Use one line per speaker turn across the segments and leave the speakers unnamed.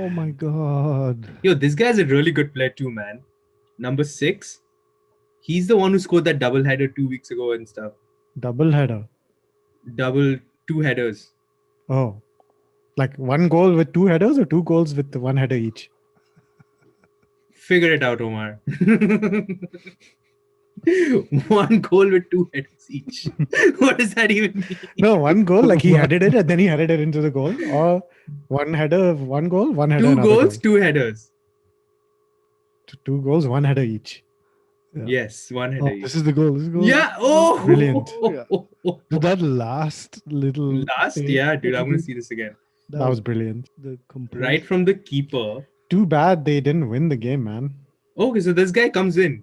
Oh my God.
Yo, this guy's a really good player too, man. Number 6. He's the one who scored that double header 2 weeks ago and stuff.
Double header.
Double 2 headers.
Oh, like one goal with 2 headers or 2 goals with 1 header each?
Figure it out, Omar. One goal with 2 headers each. What does that even mean?
No, one goal, like he headed it and then he headed it into the goal. Or one header, one goal, one header,
Two
another
goals,
goal.
2 headers.
2 goals, 1 header each. Yeah.
Yes, one header
Oh,
each.
this is the goal. This is the goal.
Yeah. Oh,
Brilliant.
Yeah.
Dude, that last little
Last,
save
yeah,
that
dude,
he
I'm gonna
did,
see this again.
that was brilliant.
The complete.
Right from the keeper.
Too bad they didn't win the game, man.
Okay, so this guy comes in.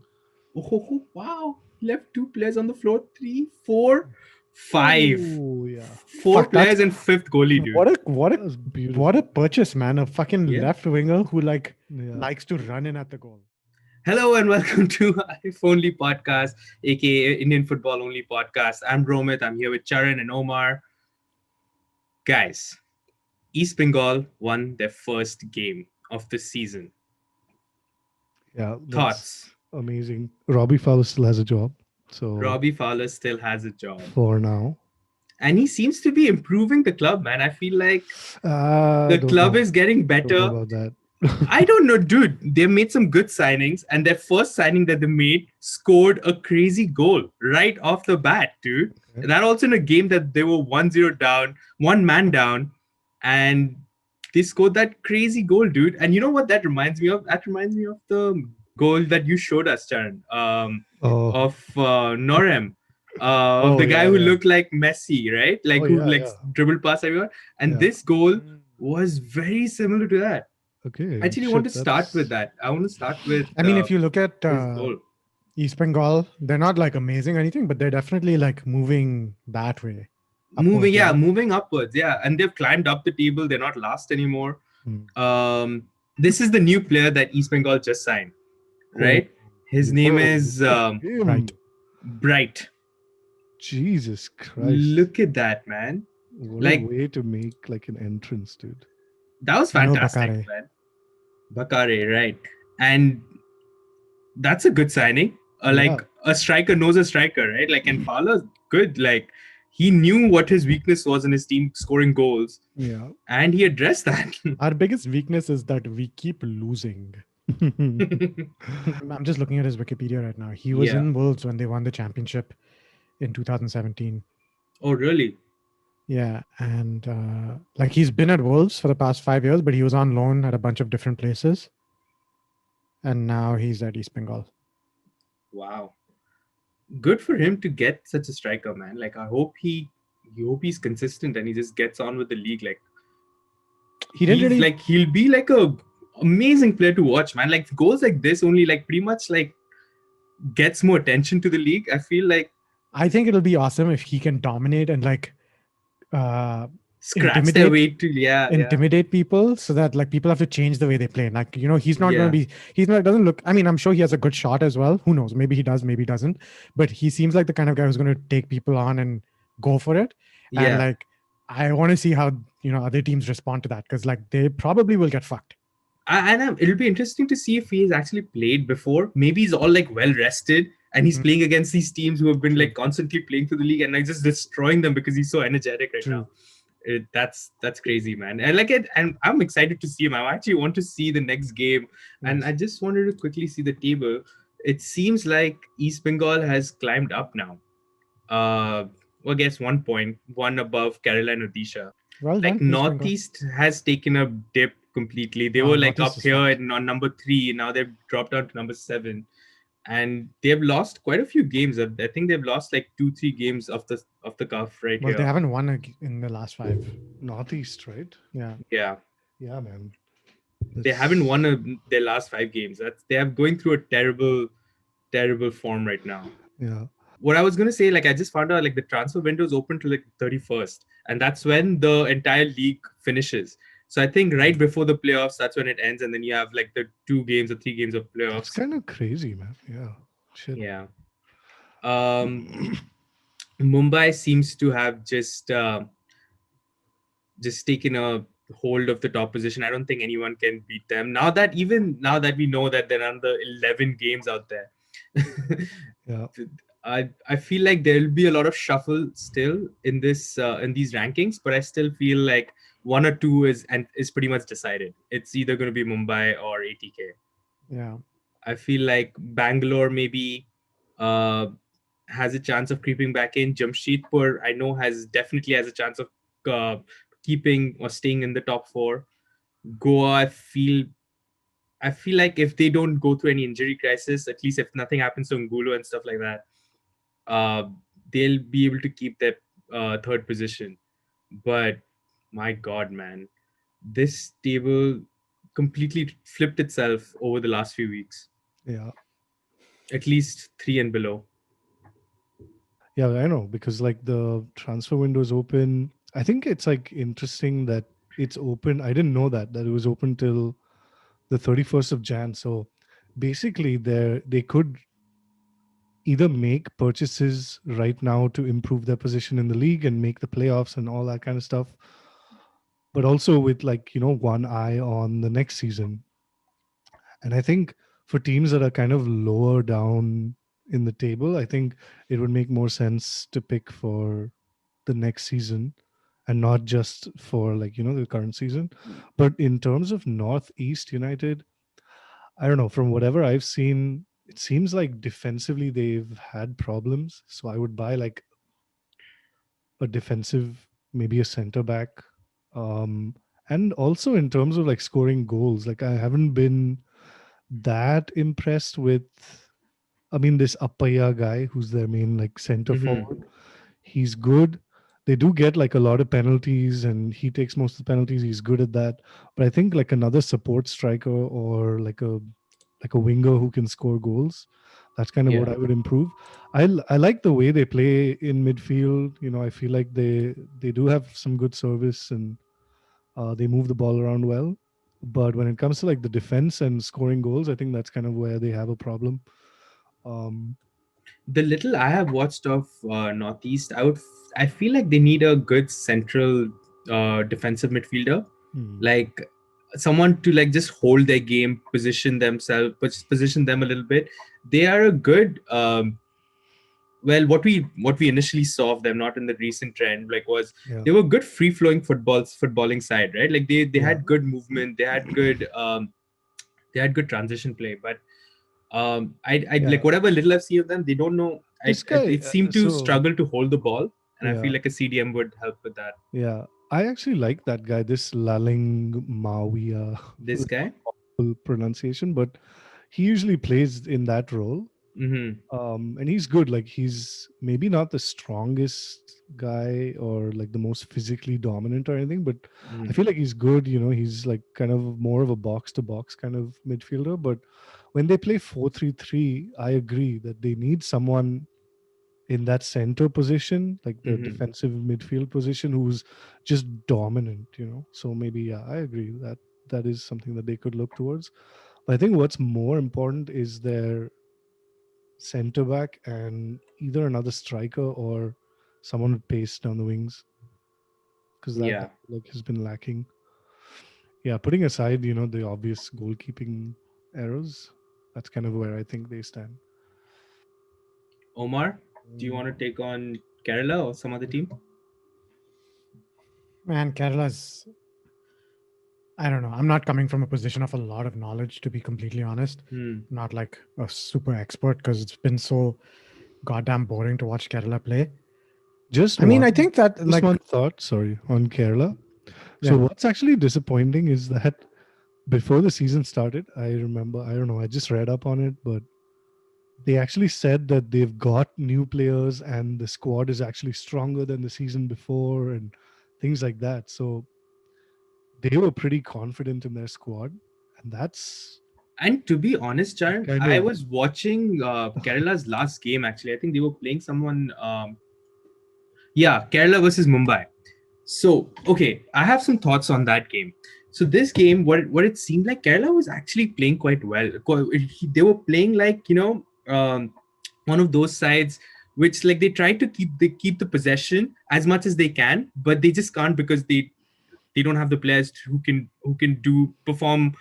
Oh, wow. Left 2 players on the floor. 3, 4, 5.
Oh, yeah.
4
Fuck, that's-
players and 5th goalie, dude.
What
was
a
beautiful.
what a purchase, man! A fucking
Yeah.
left winger who
Yeah.
likes to run in at the goal.
Hello and welcome to If Only Podcast, aka Indian Football Only Podcast. I'm Romit. I'm here with Charan and Omar. Guys, East Bengal won their first game of the season.
Yeah. That's
Thoughts?
amazing. Robbie Fowler still has a job. So
Robbie Fowler still has a job.
for now.
And he seems to be improving the club, man. I feel like the
Don't
club
know.
is getting
Don't know
better.
about that.
I don't know, dude. They made some good signings, and their first signing that they made scored a crazy goal right off the bat, dude.
Okay.
That also in a game that they were 1-0 down, one man down, and they scored that crazy goal, dude. And you know what that reminds me of? That reminds me of the goal that you showed us, Charan,
Oh,
of Norem. Of the guy
yeah,
who
yeah.
looked like Messi, right? Like
Oh,
who
yeah,
like
yeah.
dribbled past everyone. And
Yeah.
this goal was very similar to that.
Okay.
I actually want to start with that. I want to start with.
I mean, if you look at
his goal.
East Bengal, they're not like amazing or anything, but they're definitely like moving that way.
Moving,
upwards, you know?
moving upwards, yeah, and they've climbed up the table. They're not last anymore.
Hmm.
This is the new player that East Bengal just signed, right? His name is
Right.
Bright.
Jesus Christ.
Look at that, man.
What
like-
a way to make like an entrance, dude.
That was fantastic,
Enobakhare.
man. Bakare, right? And that's a good signing. Like a striker knows a striker, right? Like, and Fowler's good. Like, he knew what his weakness was in his team scoring goals,
Yeah.
and he addressed that.
Our biggest weakness is that we keep losing. I'm just looking at his Wikipedia right now. He was
Yeah.
in Wolves when they won the championship in 2017.
Oh, really?
Yeah, and like he's been at Wolves for the past 5 years, but he was on loan at a bunch of different places, and now he's at East Bengal.
Wow. Good for him to get such a striker, man. Like, I hope he's consistent and he just gets on with the league. Like,
He didn't
he's
really
like he'll be like a amazing player to watch, man. Like, goals like this only like pretty much like gets more attention to the league. I feel like
I think it'll be awesome if he can dominate and like
scratch their
Intimidate-
way to
intimidate people, so that like people have to change the way they play. Like, you know, he's not going to
Yeah.
be, he's not, doesn't look, I mean, I'm sure he has a good shot as well. Who knows? Maybe he does, maybe he doesn't. But he seems like the kind of guy who's going to take people on and go for it. And
Yeah.
like, I want to see how, you know, other teams respond to that, because like they probably will get fucked.
It'll be interesting to see if he's actually played before. Maybe he's all like well rested and he's
Mhm.
playing against these teams who have been
True.
like constantly playing through the league and like just destroying them because he's so energetic right
True.
now. That's crazy, man. And like it, and I'm excited to see him. I actually want to see the next game, and I just wanted to quickly see the table. It seems like East Bengal has climbed up now. Well, I guess 1 point, one above Kerala and Odisha.
Well
Like
done, East Bengal.
Northeast has taken a dip completely. They
Oh,
were like
Northeast
up
is
here
fucked.
on number 3. Now they've dropped down to number 7, and they've lost quite a few games. I think they've lost like 2-3 games off the cuff right
Well,
here.
they haven't won in the last 5.
Northeast, right?
Yeah.
Yeah,
Yeah, man.
they haven't won their last 5 games. They are going through a terrible form right now.
Yeah.
What I was gonna say, like I just found out like the transfer window is open to like 31st, and that's when the entire league finishes. So I think right before the playoffs, that's when it ends, and then you have like the 2 games or 3 games of
It's
playoffs.
kind of crazy, man. Yeah. Shit.
Yeah. Mumbai seems to have just taken a hold of the top position. I don't think anyone can beat them. Now that we know that there are another 11 games out there,
Yeah.
I feel like there'll be a lot of shuffle still in this in these rankings, but I still feel like one or two is pretty much decided. It's either going to be Mumbai or ATK.
Yeah.
I feel like Bangalore maybe uh, has a chance of creeping back in. Jamshedpur, I know, has a chance of uh, keeping or staying in the top four. Goa, I feel like if they don't go through any injury crisis, at least if nothing happens to Ngulu and stuff like that, uh, they'll be able to keep their third position. But my God, man, this table completely flipped itself over the last few weeks.
Yeah.
At least three and below.
Yeah, I know, because like the transfer window is open. I think it's like interesting that it's open. I didn't know that it was open till the 31st of Jan. So basically they could either make purchases right now to improve their position in the league and make the playoffs and all that kind of stuff, but also with, like, one eye on the next season. And I think for teams that are kind of lower down in the table, I think it would make more sense to pick for the next season and not just for, like, the current season. But in terms of Northeast United, I don't know, from whatever I've seen, it seems like defensively they've had problems. So I would buy like a defensive, maybe a center back. Um, and also in terms of like scoring goals, like I haven't been that impressed with. I mean, this Appaya guy, who's their main like center
Mm-hmm.
forward, he's good. They do get like a lot of penalties, and he takes most of the penalties. He's good at that. But I think like another support striker or like a winger who can score goals. That's kind of what
Yeah.
I would improve. I like the way they play in midfield. I feel like they do have some good service, and they move the ball around well. But when it comes to like the defense and scoring goals, I think that's kind of where they have a problem. Um,
The little I have watched of Northeast, I feel like they need a good central defensive midfielder,
hmm,
like someone to like just hold their game, position them a little bit. They are a good well, what we initially saw of them, not in the recent trend, like was
yeah,
they were good free flowing footballing side, right? Like they
yeah.
had good movement, they had good transition play, but I
Yeah,
like whatever little I've seen of them, they don't know.
this guy.
It seemed to
So
struggle to hold the ball, and I feel
yeah,
like a CDM would help with that.
yeah. I actually like that guy. This Laling Mawia,
This guy.
pronunciation, but he usually plays in that role.
Mm-hmm.
And he's good. Like, he's maybe not the strongest guy or like the most physically dominant or anything, but I
Mm-hmm.
feel like he's good. He's like kind of more of a box to box kind of midfielder. But when they play 4-3-3, I agree that they need someone in that center position, like the
Mm-hmm.
defensive midfield position, who's just dominant. So maybe, yeah, I agree that that is something that they could look towards. But I think what's more important is their center back and either another striker or someone with pace down the wings, because that
Yeah.
like has been lacking. Yeah, putting aside the obvious goalkeeping errors, that's kind of where I think they stand.
Omar, do you
Mm.
want to take on Kerala or some other team?
Man, Kerala's. I don't know. I'm not coming from a position of a lot of knowledge, to be completely honest.
Hmm.
Not like a super expert because it's been so goddamn boring to watch Kerala play.
Just
I mean, I
one,
think that
just
like
one thought. Sorry, on Kerala. So
yeah,
what's actually disappointing is that before the season started, I remember, I don't know, I just read up on it, but they actually said that they've got new players and the squad is actually stronger than the season before and things like that. So they were pretty confident in their squad, and
And to be honest,
that
Charan,
kind
I
of
was watching Kerala's last game. Actually, I think they were playing someone. Yeah, Kerala versus Mumbai. So, okay, I have some thoughts on that game. So this game, what it seemed like, Kerala was actually playing quite well. They were playing like one of those sides which like they keep the possession as much as they can, but they just can't because they They don't have the players who can do perform,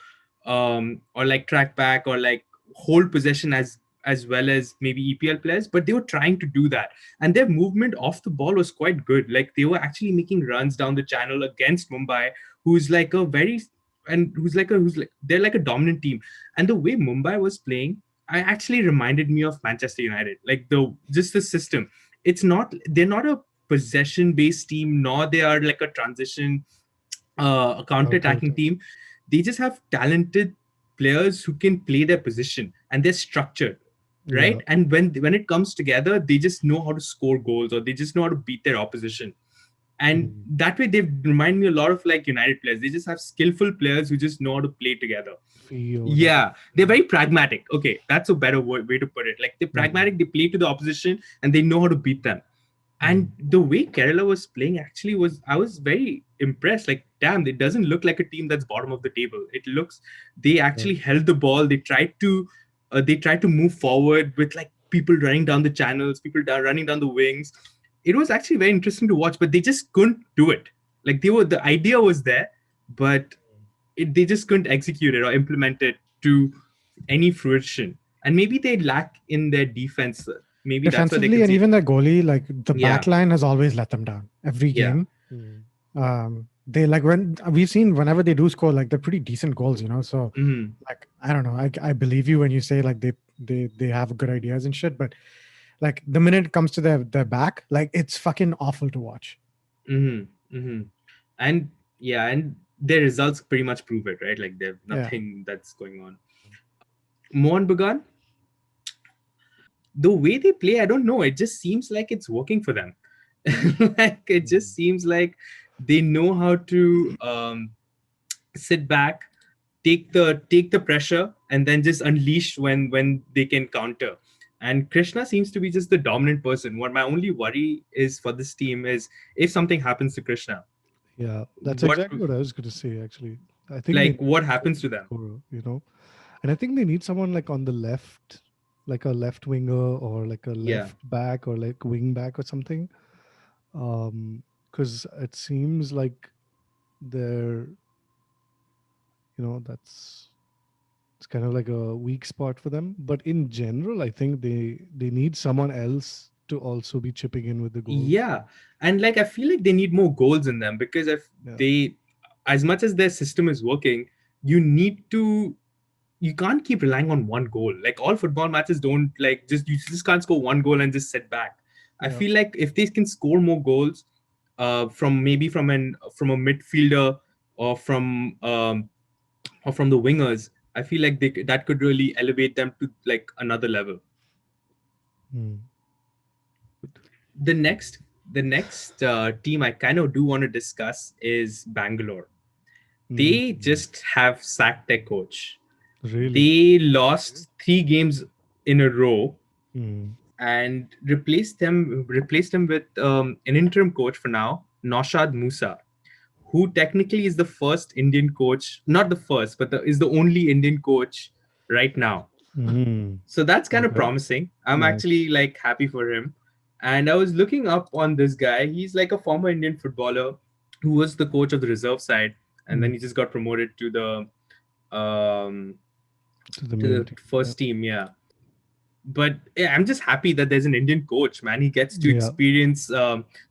or like track back, or like hold possession as well as maybe EPL players, but they were trying to do that, and their movement off the ball was quite good. Like they were actually making runs down the channel against Mumbai, who's like a very and who's like they're like a dominant team. And the way Mumbai was playing, I actually reminded me of Manchester United. Like the system. They're not a possession based team, nor they are like a transition a counter
Counter
attacking
attack.
team. They just have talented players who can play their position, and they're structured,
Yeah.
right? And when it comes together, they just know how to score goals, or they just know how to beat their opposition. And
Mm.
that way, they remind me a lot of like United players. They just have skillful players who just know how to play together.
Fee or whatever.
Yeah, they're very pragmatic. Okay, that's a better way to put it. Like they're
Mm.
pragmatic. They play to the opposition, and they know how to beat them. And
Mm.
the way Kerala was playing actually was, I was very impressed. Like, damn, it doesn't look like a team that's bottom of the table. It looks, they
Yeah.
actually held the ball. They tried to move forward with like people running down the channels, running down the wings. It was actually very interesting to watch, but they just couldn't do it. Like the idea was there, but they just couldn't execute it or implement it to any fruition. And maybe they lack in their defense. Maybe that's what they
Defensively,
could
and
see.
even their goalie, like the
Yeah,
back line has always let them down every
yeah.
game.
Mm.
They like when we've seen whenever they do score, like they're pretty decent goals, you know. So
Mm-hmm.
like I don't know, I believe you when you say like they have good ideas and shit, but like the minute it comes to their back, like it's fucking awful to watch.
Mm-hmm. Mm-hmm. And yeah, and their results pretty much prove it, right? Like there's
Yeah.
nothing that's going on. Mohun Bagan, the way they play, I don't know. It just seems like it's working for them. Like it
Mm.
just seems like they know how to sit back, take the pressure, and then just unleash when they can counter. And Krishna seems to be just the dominant person. What my only worry is for this team is if something happens to Krishna,
Yeah. That's
what
exactly what I was going to say, actually. I think they
like
need
what
a
happens to
goal
them?
scorer, And I think they need someone like on the left, like a left winger or like a
Yeah.
left back or like wing back or something. Because it seems like they're, that's it's kind of like a weak spot for them. But in general, I think they need someone else to also be chipping in with the goals.
Yeah, and like I feel like they need more goals in them, because if
Yeah.
they, as much as their system is working, you need to, you can't keep relying on one goal. Like all football matches don't, like, just you just can't score one goal and just sit back. I
Yeah.
feel like if they can score more goals, from maybe from a midfielder, or from the wingers, I feel like that could really elevate them to like another level.
Hmm.
The next the next team I kind of do want to discuss is Bangalore. They
Hmm.
just have sacked their coach.
Really?
They lost 3 games in a row,
Hmm.
and replaced them with an interim coach for now, Naushad Musa, who technically is the first Indian coach, not the first, but is the only Indian coach right now.
Hmm.
So that's kind of
Okay.
promising. I'm
Nice.
actually like happy for him. And I was looking up on this guy. He's like a former Indian footballer who was the coach of the reserve side, and
Hmm.
then he just got promoted to um
To the main
the
team. Yeah.
first team. Yeah. But yeah, I'm just happy that there's an Indian coach, man. He gets to
Yeah.
experience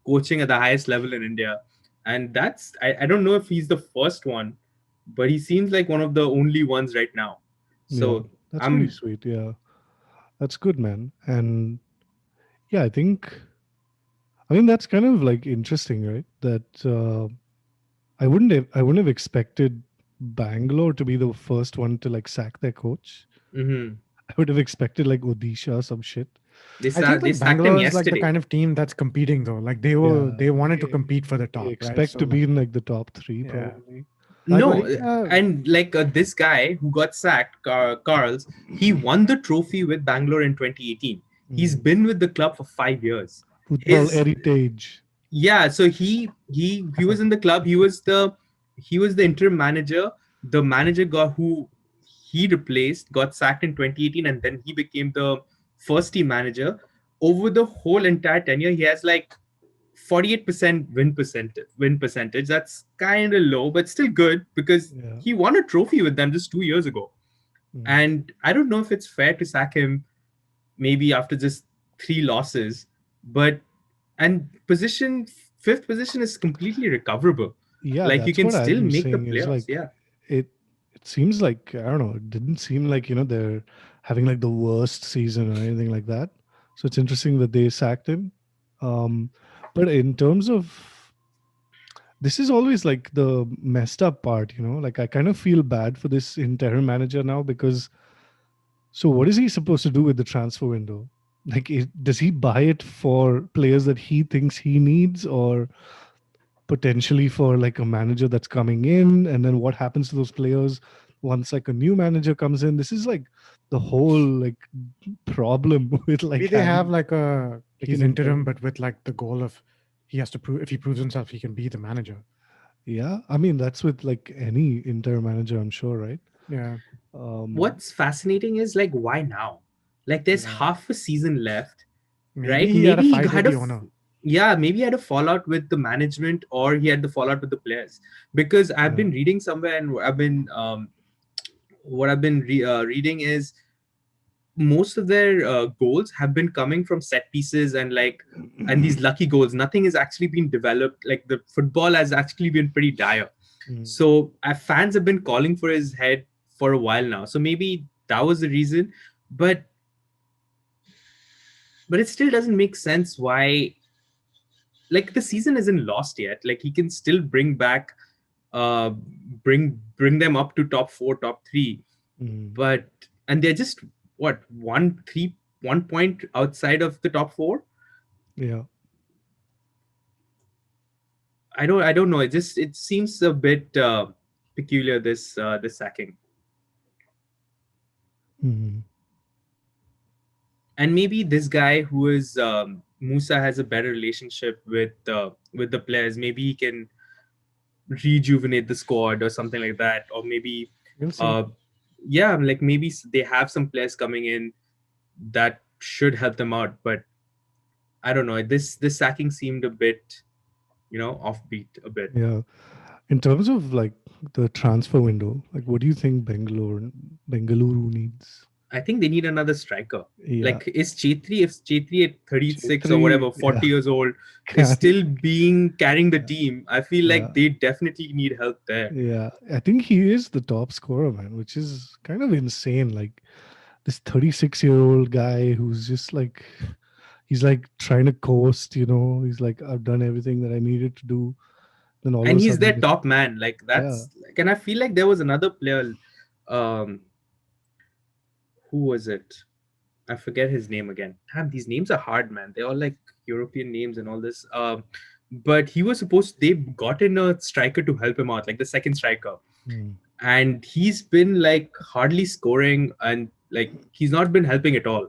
coaching at the highest level in India. And I don't know if he's the first one, but he seems like one of the only ones right now.
Yeah.
So
That's pretty
I'm
sweet. Yeah. That's good, man. And yeah, I mean that's kind of like interesting, right? That I wouldn't have expected Bangalore to be the first one to like sack their coach.
mhm.
I would have expected like Odisha or some shit.
I think
They
like
sacked him
Bangalore is like the
yesterday.
kind of team that's competing though. Like
Yeah,
they wanted to
they,
compete for the
they
top, right?
expect
So
to be
like
in like the top three
yeah,
probably.
like
No,
Odisha,
and like this guy who got sacked, Carls, he won the trophy with Bangalore in 2018. He's
Mm.
been with the club for 5 years.
Football
His
heritage.
Yeah, so he was in the club. He was the interim manager. The manager got who he replaced got sacked in 2018, and then he became the first team manager. Over the whole entire tenure, he has like 48% win percentage. That's kind of low, but still good because
Yeah.
he won a trophy with them just 2 years ago.
Mm.
And I don't know if it's fair to sack him maybe after just 3 losses, but and position fifth position is completely recoverable.
Yeah,
Like you
that's
can
what
still
I'm
make the
saying is
playoffs.
like
Yeah.
it it seems like, I don't know, it didn't seem like, they're having like the worst season or anything like that. So it's interesting that they sacked him. Um but in terms of, this is always like the messed up part, like I kind of feel bad for this interim manager now, because so what is he supposed to do with the transfer window? Like, does he buy it for players that he thinks he needs, or potentially for like a manager that's coming in? And then what happens to those players once like a new manager comes in? This is like the whole like problem with
Maybe
like
they have
having
like a
like
he's
an
interim,
interim.
but with like the goal of he has to prove, if he proves himself, he can be the manager.
Yeah, I mean that's with like any interim manager, I'm sure, right?
Yeah,
um
What's fascinating is like why now? Like there's
yeah.
half a season left,
maybe
right?
he had a
Maybe he
fight with
had a
the owner.
yeah, maybe he had a fallout with the management or he had the fallout with the players. Because I've
Yeah.
been reading somewhere and what I've been reading is most of their goals have been coming from set pieces and like and these lucky goals. Nothing has actually been developed. Like the football has actually been pretty dire.
Mm.
So fans have been calling for his head for a while now. So maybe that was the reason, but it still doesn't make sense why. Like the season isn't lost yet. Like he can still bring back, uh, bring them up to top four, top three.
Mm.
But and they're just what 1 point outside of the top four.
Yeah.
I don't know. It seems a bit peculiar this sacking.
Mm.
And maybe this guy who is Musa has a better relationship with the players. Maybe he can rejuvenate the squad or something like that, or maybe
We'll see.
uh yeah, like maybe they have some players coming in that should help them out. But I don't know. This sacking seemed a bit offbeat a bit.
Yeah. In terms of like the transfer window, like what do you think Bengaluru needs?
I think they need another striker.
Yeah.
Like, is Chetri, if Chetri at 36 or
Chetri,
whatever,
yeah,
40 years old, is
can,
still carrying the team, I feel
yeah,
like they definitely need help there.
yeah. I think he is the top scorer, man, which is kind of insane. Like this 36-year-old guy who's just like, he's like trying to coast, he's like, I've done everything that I needed to do. Then all of
And
a
he's
sudden,
their top man. Like,
yeah.
that's like, and I feel like there was another player. Um, who was it? I forget his name again. Damn, these names are hard, man. They're all like European names and all this. But he was supposed they got in a striker to help him out, like the second striker,
Mm.
and he's been like hardly scoring and like he's not been helping at all.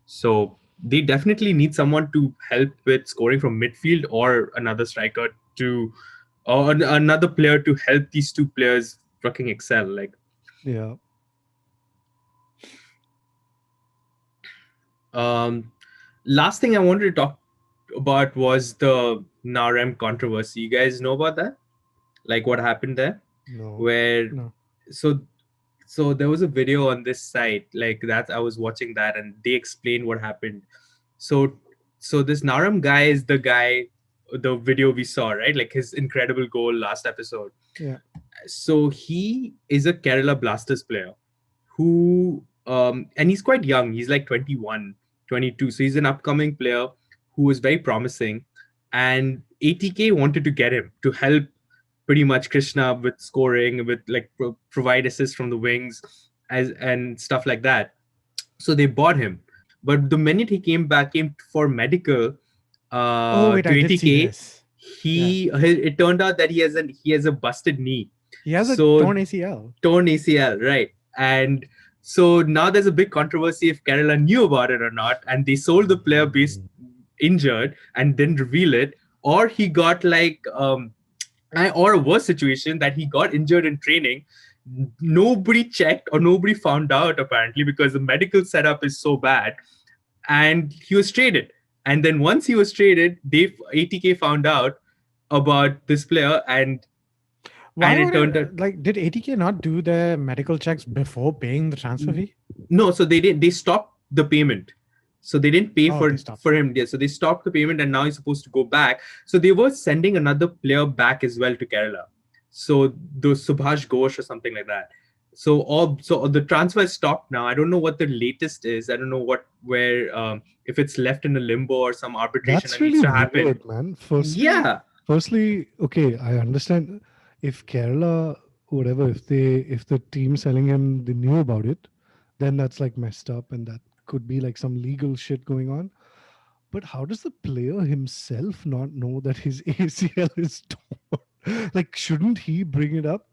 So they definitely need someone to help with scoring from midfield or another striker to or another player to help these two players fucking excel. Like
Yeah.
um last thing I wanted to talk about was the Narem controversy. You guys know about that? Like what happened there?
No.
Where
No.
so so there was a video on this site like that. I was watching that and they explained what happened. So this Naram guy is the guy, the video we saw, right? Like his incredible goal last episode.
Yeah.
So he is a Kerala Blasters player who and he's quite young. He's like 21, 22. So he's an upcoming player who is very promising. And ATK wanted to get him to help pretty much Krishna with scoring, with like provide assists from the wings as and stuff like that. So they bought him. But the minute he came for medical
Oh wait, I
to
did see
ATK,
this. Yeah,
it turned out that he has a busted knee.
he has a
So
torn ACL.
torn ACL, right? And so now there's a big controversy if Kerala knew about it or not, and they sold the player based injured and didn't reveal it, or he got like or a worse situation that he got injured in training. Nobody checked or nobody found out apparently because the medical setup is so bad, and he was traded. And then once he was traded, ATK found out about this player,
Why
and it
would
turned
it
out
like? Did ATK not do their medical checks before paying the transfer fee?
no. So they stopped the payment. So they didn't pay
Oh, they stopped.
for him. Yeah, so they stopped the payment, and now he's supposed to go back. So they were sending another player back as well to Kerala. So the Subhash Ghosh or something like that. So the transfer is stopped now. I don't know what the latest is. I don't know where if it's left in a limbo or some arbitration
That's
that needs
really
to happen.
weird, man. Firstly,
Yeah,
firstly, okay, I understand if Kerala, whatever, if the team selling him they knew about it, then that's like messed up, and that could be like some legal shit going on. But how does the player himself not know that his ACL is torn? Like, shouldn't he bring it up?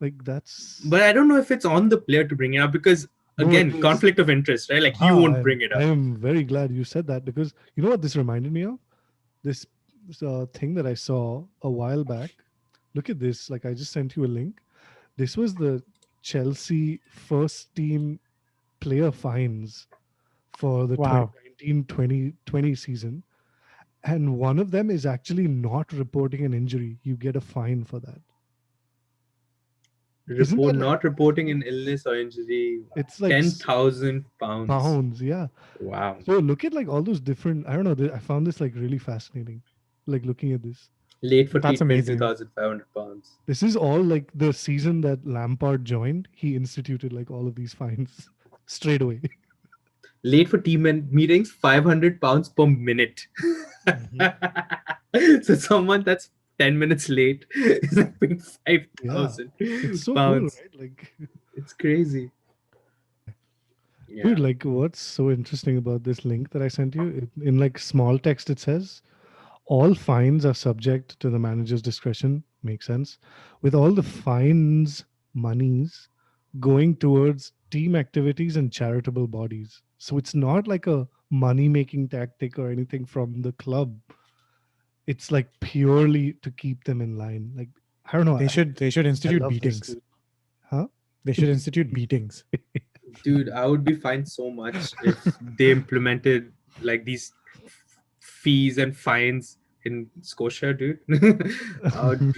Like,
but
that's
I don't know if it's on the player to bring it up because
no, it
again,
is.
conflict of interest, right? Like you
Ah,
won't bring it
I
up.
am very glad you said that because you know what this reminded me of? This thing that I saw a while back. Look at this. Like, I just sent you a link. This was the Chelsea first team player fines for the
Wow.
2019-2020 season. And one of them is actually not reporting an injury. You get a fine for that. Isn't
Report
that like,
not reporting an illness or injury,
it's like
10,000 pounds.
pounds? Yeah.
Wow.
So look at like all those different, I don't know, I found this like really fascinating. Like looking at this.
Late for
That's
treatment,
amazing.
2,500 pounds.
This is all like the season that Lampard joined. He instituted like all of these fines straight away.
Late for team meetings, 500 pounds per minute.
Mhm.
So someone that's 10 minutes late is like paying
Yeah,
5,000
it's so cool,
pounds.
right? Like,
It's crazy.
dude,
Yeah.
like, what's so interesting about this link that I sent you? In like small text, it says all fines are subject to the manager's discretion. Makes sense. With all the fines monies going towards team activities and charitable bodies. So it's not like a money making tactic or anything from the club. It's like purely to keep them in line. Like, I don't know.
They should
I
institute
love this
beatings.
dude. Huh?
They should institute beatings.
Dude, I would be fined so much if they implemented like these fees and fines in Scotia, dude. I would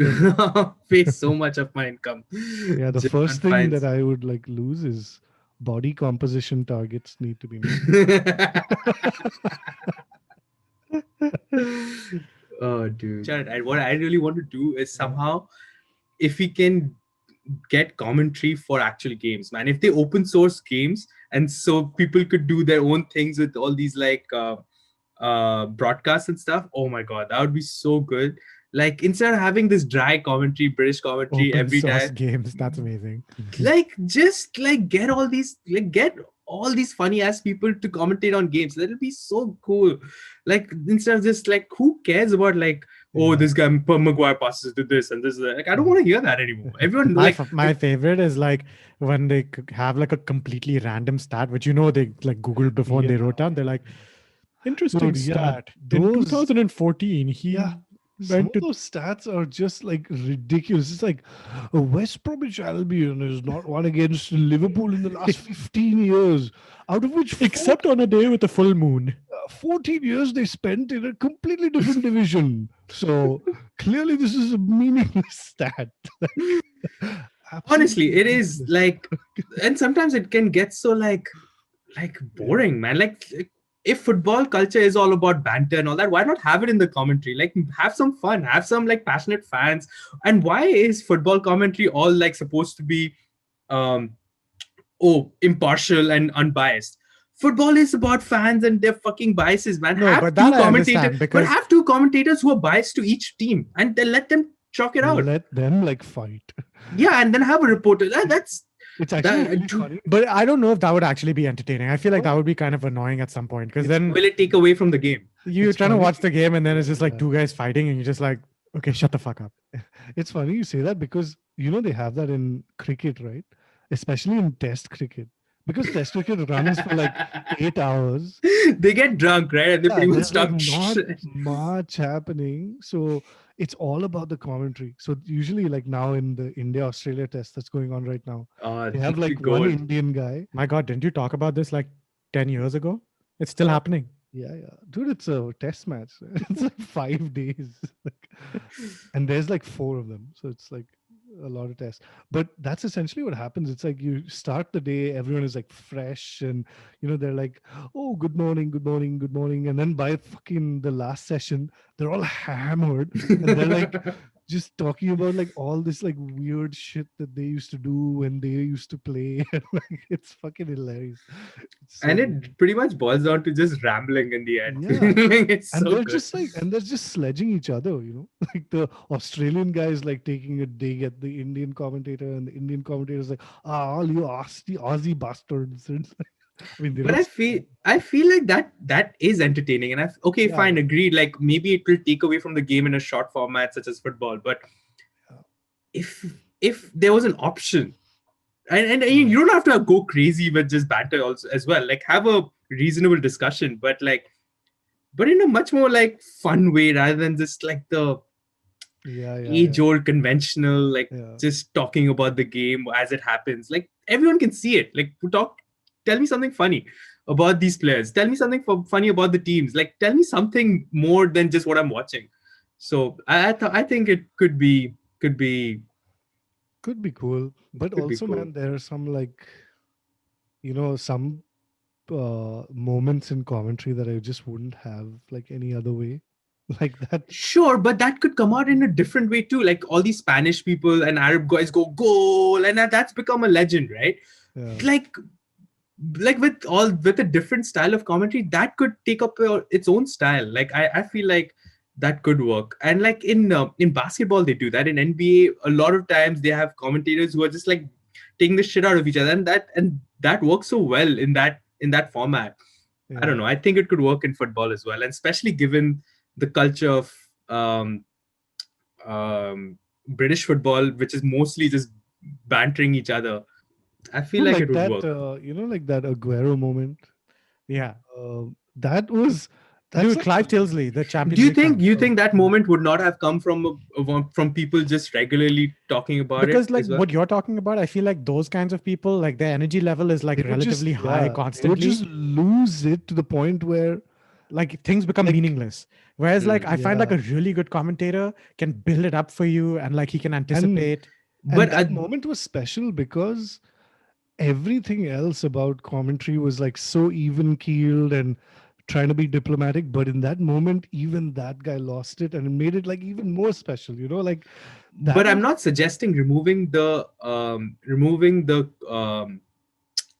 pay so much of my income
Yeah, the
just on
first thing that
fines.
I would like lose is body composition targets need to be met.
Oh, dude. What I really want to do is somehow, if we can get commentary for actual games, man. If they open source games and so people could do their own things with all these like broadcasts and stuff, oh my god, that would be so good. Like instead of having this dry commentary, British commentary
Open
every
source
time,
games. That's amazing.
like just like get all these funny ass people to commentate on games. That'll be so cool. Like instead of just like who cares about like, oh,
Yeah.
this guy Maguire passes to this and this, like I don't want to hear that anymore. Everyone
My favorite is like when they have like a completely random stat, which they like Googled before and
Yeah.
they wrote down. They're like, interesting
Dude, yeah,
stat. In
those
2014,
yeah,
he
some
went
of
to
those stats are just like ridiculous. It's like West Bromwich Albion has not won against Liverpool in the last 15 years, out of which
except on a day with a full moon.
14 years they spent in a completely different division. So clearly, this is a meaningless stat.
honestly
Absolutely
it is
ridiculous.
like, and sometimes it can get so like
Yeah.
boring, man. Like if football culture is all about banter and all that, why not have it in the commentary? Like have some fun, have some like passionate fans. And why is football commentary all like supposed to be um impartial and unbiased? Football is about fans and their fucking biases, man.
No,
Have
but that
two
I
commentators,
understand
but
because
have two commentators who are biased to each team and then let them chalk it out.
Let them like fight.
Yeah, and then have a reporter. That's
It's actually
that.
really funny.
but I don't know if that would actually be entertaining. I feel like that would be kind of annoying at some point because then
Will it take away from the game?
you're
It's
trying to
funny.
watch the game and then it's just like
Yeah.
two guys fighting and you're just like, okay, shut the fuck up.
It's funny you say that because they have that in cricket, right? Especially in Test cricket, because Test cricket runs for like 8 hours.
They get drunk, right? And they
Yeah,
pretty much
there's like
talk
not
shit.
much happening, so it's all about the commentary. So usually, like now in the India Australia Test that's going on right now, they have like one
Gold.
Indian guy.
My God, didn't you talk about this like 10 years ago? It's still happening.
Yeah, yeah, dude, it's a test match. It's like 5 days, like, and there's like four of them, so it's like a lot of tests. But that's essentially what happens. It's like you start the day, everyone is like fresh, and they're like, "Oh, good morning, good morning, good morning," and then by fucking the last session, they're all hammered, and they're like just talking about like all this like weird shit that they used to do when they used to play. And like it's fucking hilarious. It's so
And
good.
it pretty much boils down to just rambling in the end.
Yeah.
Like, it's
And
so
they're
good.
just like, and they're just sledging each other, like the Australian guy is like taking a dig at the Indian commentator, and the Indian commentator is like, all you Aussie bastards. And it's like, I mean, they
But
don't
I
say
feel
that.
I feel like that is entertaining, and okay,
Yeah,
fine,
yeah,
agreed. Like maybe it will take away from the game in a short format such as football, but
yeah.
if there was an option, and
Yeah.
you don't have to go crazy with just banter also as well. Like have a reasonable discussion, but in a much more like fun way rather than just like the
Yeah, yeah,
age
yeah.
old conventional like
Yeah.
just talking about the game as it happens. Like everyone can see it. Like tell me something funny about these players. Tell me something funny about the teams. Like tell me something more than just what I'm watching. So I think it
Could be cool. But
could be
also,
cool.
man, there are some like, some moments in commentary that I just wouldn't have like any other way. Like that.
Sure, but that could come out in a different way too. Like all these Spanish people and Arab guys go goal, and that's become a legend, right?
Yeah.
Like with a different style of commentary, that could take up its own style. Like I feel like that could work. And like in basketball, they do that. In NBA, a lot of times they have commentators who are just like taking the shit out of each other, and that works so well in that format. I don't
Yeah.
know. I think it could work in football as well, and especially given the culture of um, British football, which is mostly just bantering each other. I feel like it
Like
would
that,
work.
like that Aguero moment.
Yeah.
That was, that's
Dude,
like,
Clive Tilsley, the
Do
Champions
you
League
think
final.
you think that moment would not have come from people just regularly talking about it
Because like
as well?
what you're talking about, I feel like those kinds of people, like their energy level is
they
like
would just,
relatively high
yeah, they would
constantly.
just lose it to the point where,
Like things become
like,
meaningless. Whereas like I find like
yeah,
a really good commentator can build it up for you and like he can
and
anticipate.
and
But
that moment was special because everything else about commentary was like so even keeled and trying to be diplomatic, but in that moment even that guy lost it, and it made it like even more special, like that
but I'm
was.
not suggesting removing the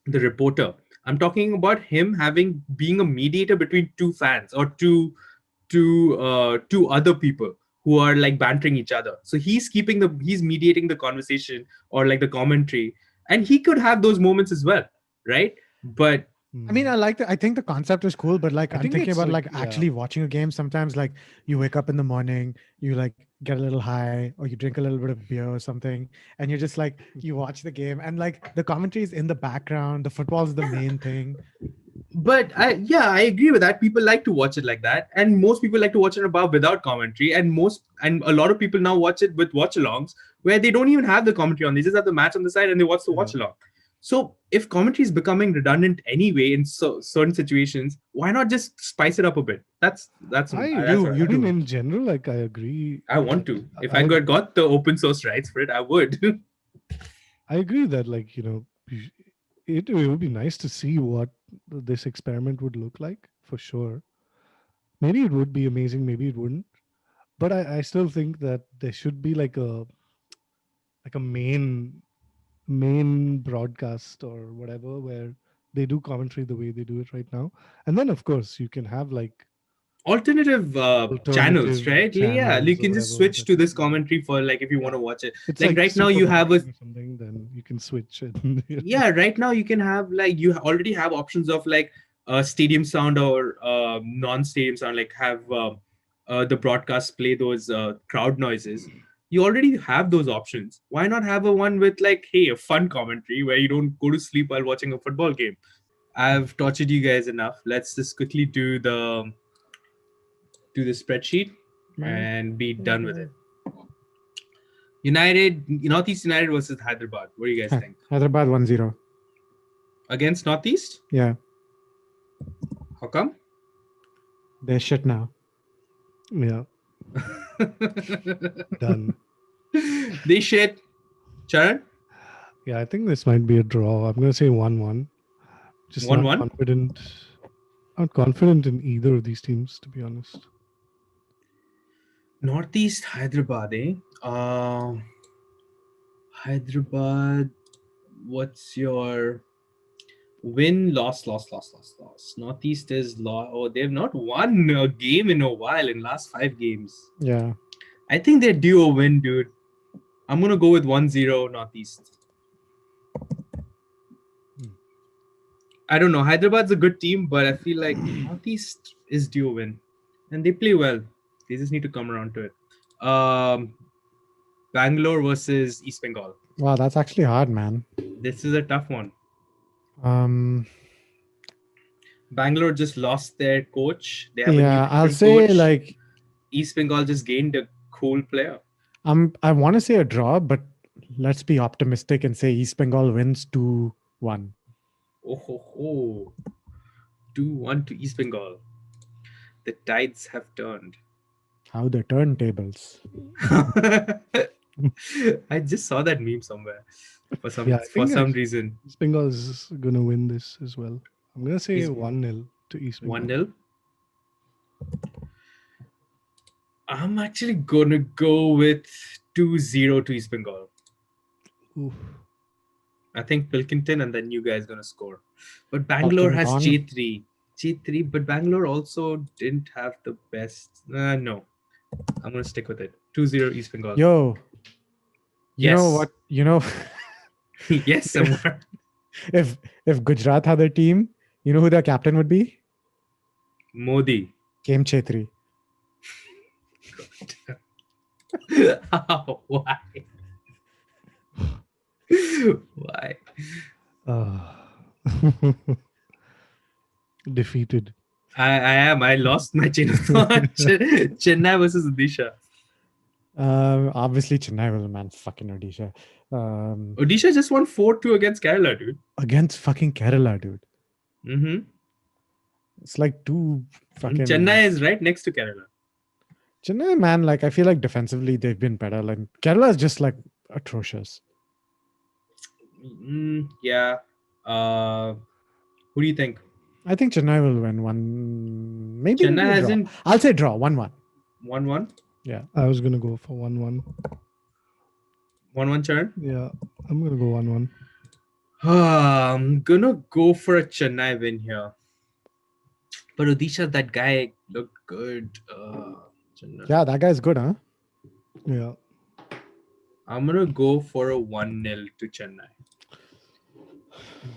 reporter. I'm talking about him having being a mediator between two fans or two other people who are like bantering each other. So he's mediating the conversation or like the commentary, and he could have those moments as well, right? But
I mean,
Hmm.
I think the concept is cool, but like
I
I'm
think
thinking
it's
about
like,
like
yeah,
actually watching a game. Sometimes like you wake up in the morning, you like get a little high or you drink a little bit of beer or something, and you're just like you watch the game and like the commentary is in the background, the football is the main thing.
I agree with that. People like to watch it like that, and most people like to watch it above without commentary. And a lot of people now watch it with watch-alongs where they don't even have the commentary on. They just have the match on the side and they watch the
yeah.
watch-along. So if commentary is becoming redundant anyway in certain situations, why not just spice it up a bit? That's what
You
I mean,
do.
in general, like I agree
I want
that
to. If I
I
got the open source rights for it, I would.
I agree that, like, it would be nice to see what this experiment would look like for sure. Maybe it would be amazing, maybe it wouldn't. But I still think that there should be like a main broadcast or whatever where they do commentary the way they do it right now. And then of course you can have like
Alternative channels,
alternative
right? Like, yeah, you
channels or
can just
whatever
switch
that
to
you
this
can,
commentary for like if you want
yeah.
to watch it.
It's
Like
like
right now,
super
you have a
boring or something, then you can switch it.
yeah. Right now, you can have like you already have options of like stadium sound or non-stadium sound. Like have the broadcast play those crowd noises. You already have those options. Why not have a one with like, hey, a fun commentary where you don't go to sleep while watching a football game? I've tortured you guys enough. Let's just quickly do the spreadsheet and be done with it. United, Northeast United versus Hyderabad. What do you guys think?
Hyderabad 1-0.
Against Northeast?
Yeah.
How come?
They're shit now.
Yeah, done.
They shit. Charan?
Yeah, I think this might be a draw. I'm gonna say 1-1. Just not
1-1.
confident. Not confident in either of these teams, to be honest.
Northeast Hyderabad, eh? Hyderabad, what's your win, loss? Northeast is oh, they've not won a game in a while in last 5 games.
Yeah.
I think they're due a win, dude. I'm gonna go with 1-0 Northeast. I don't know. Hyderabad's a good team, but I feel like Northeast is due a win. And they play well. They just need to come around to it. Bangalore versus East Bengal.
Wow, that's actually hard, man.
This is a tough one.
Um,
Bangalore just lost their coach. They have a new
yeah, I'll
different
say
coach.
like
East Bengal just gained a cool player.
I want to say a draw, but let's be optimistic and say East Bengal wins 2-1.
Oh ho ho. 2-1 to East Bengal. The tides have turned.
How the turntables.
I just saw that meme somewhere for some
Yeah, I think
reason.
East Bengal is gonna win this as well. I'm gonna say
East-
1-0 to East Bengal.
1-0. I'm actually gonna go with 2-0 to East Bengal.
Oof.
I think Pilkington and then you guys gonna score. But Bangalore has J3, but Bangalore also didn't have the best. No, I'm gonna stick with it. 2-0 East Bengal.
Yo, you know
Yes.
what? You know,
Yes, Samar.
if Gujarat had their team, you know who their captain would be?
Modi.
Game Chetri.
How? Why? Why?
Defeated.
I am. I lost my chain of thought. Chennai versus Odisha.
Obviously Chennai will, man. Fucking Odisha.
Odisha just won 4-2 against Kerala, dude.
Against fucking Kerala, dude.
Mm-hmm.
It's like two fucking.
Chennai is right next to Kerala.
Chennai, man, like I feel like defensively they've been better. Like Kerala is just like atrocious.
Yeah. Who do you think?
I think Chennai will win one. Maybe
Chennai
a draw.
hasn't
I'll say draw 1-1.
1-1.
Yeah.
I was gonna go for 1-1.
1-1 Charan.
Yeah, I'm gonna go 1-1.
I'm gonna go for a Chennai win here. But Odisha, that guy looked good. Chennai.
Yeah, that guy's good, huh?
Yeah.
I'm gonna go for a 1-0 to Chennai.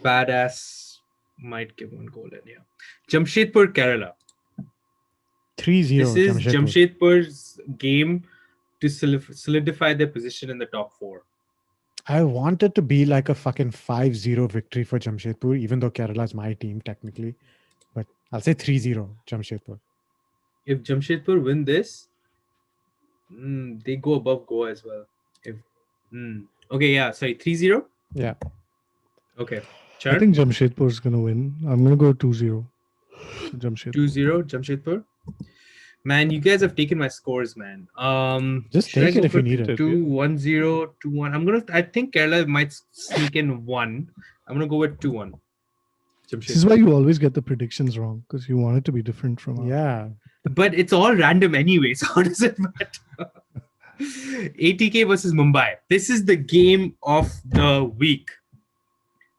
Badass might give one goal in here. Jamshedpur, Kerala.
3-0.
This is
Jamshedpur.
Jamshedpur's game to solidify their position in the top 4.
I want it to be like a fucking 5-0 victory for Jamshedpur, even though Kerala is my team technically. But I'll say 3-0 Jamshedpur.
If Jamshedpur win this, they go above Goa as well. Okay, yeah, sorry, 3-0?
Yeah.
Okay.
I
Charan?
think Jamshedpur is gonna win. I'm gonna go 2-0 to Jamshedpur.
2-0 Jamshedpur. Man, you guys have taken my scores, man.
Just
should I
take
go
it if
for
you need it.
2-1-0, 2-1. I think Kerala might sneak in 1. I'm gonna go with 2-1.
This is why you always get the predictions wrong, because you want it to be different from ours.
Yeah.
But it's all random anyways. How does it matter? ATK versus Mumbai. This is the game of the week.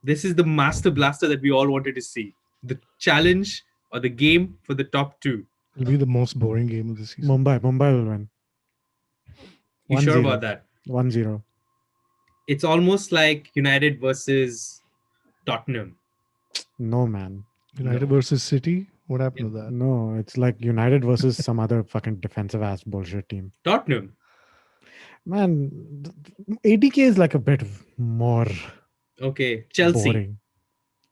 This is the master blaster that we all wanted to see. The challenge or the game for the top 2.
It'll be the most boring game of the season.
Mumbai will win.
You sure
1-0.
about that?
1-0.
It's almost like United versus Tottenham.
No, man.
United versus City. What happened to that?
No, it's like United versus some other fucking defensive ass bullshit team.
Tottenham.
Man, ATK is like a bit more
Okay. Chelsea.
boring.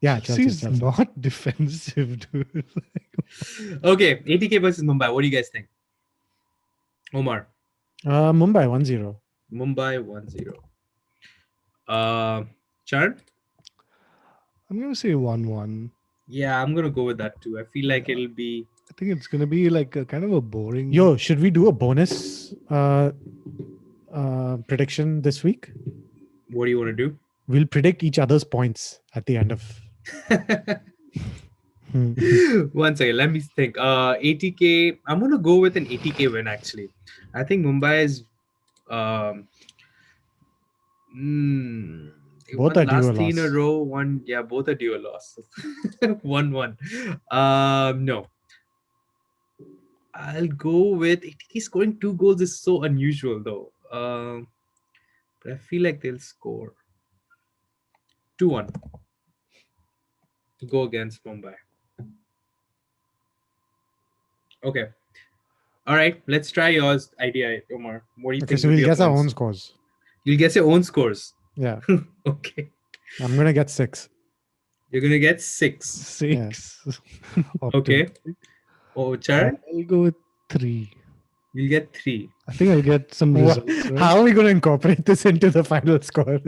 Yeah,
Chelsea's
Chelsea.
not defensive, dude.
Okay. ATK versus Mumbai. What do you guys think? Omar.
Mumbai 1-0.
Mumbai 1-0. Charan?
I'm gonna say 1-1.
Yeah, I'm gonna go with that too. I feel like it'll be
I think it's gonna be like a kind of a boring.
Yo, should we do a bonus prediction this week?
What do you want to
We'll predict each other's points at the end of.
do? One second, let me think. 80K. I'm gonna go with an 80K win actually. I think Mumbai is they
Both
won
are due a
last three in a
loss.
row. One, yeah, both are due a loss. 1-1. No. I'll go with 80K scoring 2 goals is so unusual though. But I feel like they'll score 2-1 to go against Mumbai. Okay. All right. Let's try yours idea, Omar. What do you
Okay,
think
so
will be
we'll
your
guess our
points?
own scores.
You'll guess your own scores.
Yeah,
Okay.
I'm gonna get 6.
You're gonna get 6.
6.
Okay.
Optimistic.
Oh, Charan,
I'll go with 3.
you'll get 3.
I think I'll get some
What?
results right.
How are we gonna incorporate this into the final score?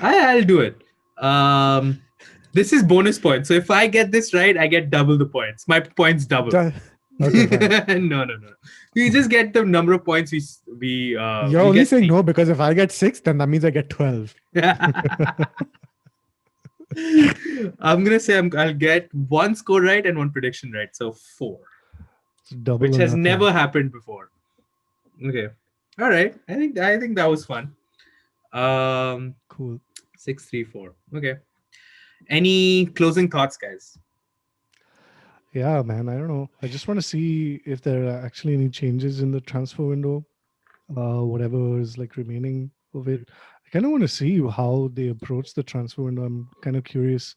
I'll do it. This is bonus points. So if I get this right, I get double the points. My points double.
Okay, fine.
No. We just get the number of points we
You're
we
only
get
saying
3.
no because if I get 6, then that means I get 12.
I'm gonna say I'll get 1 score right and 1 prediction right. So 4,
It's double
which
or
has
nothing.
never happened before. Okay. All right. I think that was fun.
Cool.
6-3-4. Okay. Any closing thoughts, guys?
Yeah, man. I don't know. I just want to see if there are actually any changes in the transfer window. Whatever is like remaining of it. I kind of want to see how they approach the transfer window. I'm kind of curious.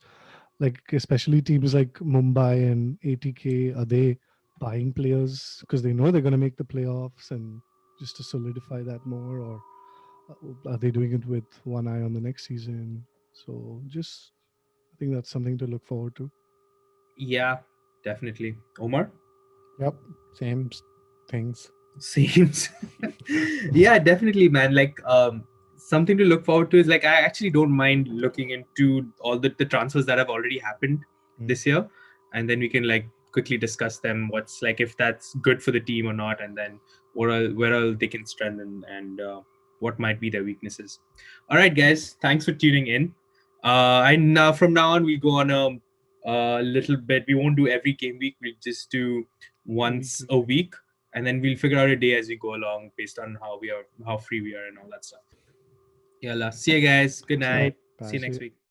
Like especially teams like Mumbai and ATK, are they buying players because they know they're going to make the playoffs and just to solidify that more, or are they doing it with one eye on the next season? So just I think that's something to look forward to.
Yeah, definitely. Omar?
Yep, same things.
Seems. Yeah, definitely, man. Like, something to look forward to is like, I actually don't mind looking into all the transfers that have already happened this year. And then we can like quickly discuss them. What's like, if that's good for the team or not. And then where all they can strengthen and what might be their weaknesses. All right, guys. Thanks for tuning in. And now from now on, we'll go on a little bit. We won't do every game week. We'll just do once a week, and then we'll figure out a day as we go along based on how free we are and all that stuff. Yeah, see you guys. Good night.
Bye.
See you next week.